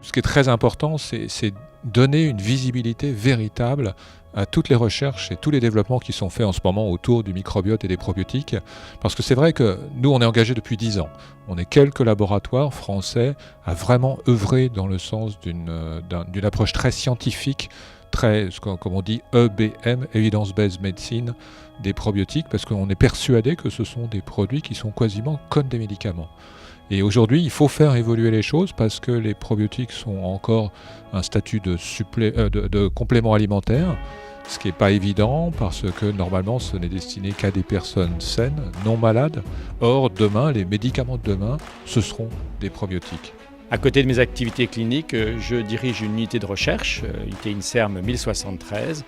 Ce qui est très important, c'est donner une visibilité véritable à toutes les recherches et tous les développements qui sont faits en ce moment autour du microbiote et des probiotiques. Parce que c'est vrai que nous, on est engagés depuis 10 ans. On est quelques laboratoires français à vraiment œuvrer dans le sens d'une approche très scientifique, très, comme on dit, EBM, Evidence-Based Medicine, des probiotiques, parce qu'on est persuadé que ce sont des produits qui sont quasiment comme des médicaments. Et aujourd'hui, il faut faire évoluer les choses parce que les probiotiques sont encore un statut de complément alimentaire, ce qui n'est pas évident parce que normalement ce n'est destiné qu'à des personnes saines, non malades. Or, demain, les médicaments de demain, ce seront des probiotiques. À côté de mes activités cliniques, je dirige une unité de recherche, unité INSERM 1073.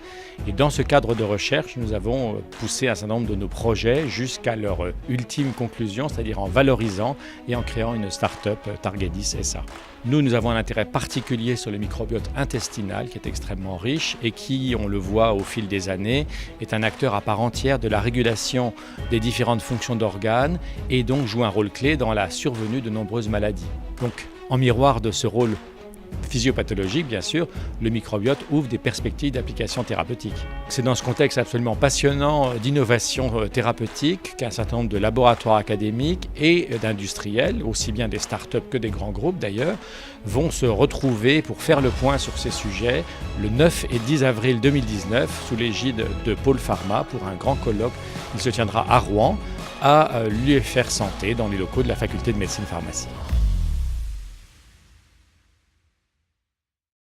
Et dans ce cadre de recherche, nous avons poussé un certain nombre de nos projets jusqu'à leur ultime conclusion, c'est-à-dire en valorisant et en créant une start-up Targedis SA. Nous avons un intérêt particulier sur le microbiote intestinal qui est extrêmement riche et qui, on le voit au fil des années, est un acteur à part entière de la régulation des différentes fonctions d'organes et donc joue un rôle clé dans la survenue de nombreuses maladies. Donc, en miroir de ce rôle physiopathologique, bien sûr, le microbiote ouvre des perspectives d'application thérapeutique. C'est dans ce contexte absolument passionnant d'innovation thérapeutique qu'un certain nombre de laboratoires académiques et d'industriels, aussi bien des startups que des grands groupes d'ailleurs, vont se retrouver pour faire le point sur ces sujets le 9 et 10 avril 2019 sous l'égide de Pôle Pharma pour un grand colloque. Il se tiendra à Rouen, à l'UFR Santé, dans les locaux de la faculté de médecine pharmacie.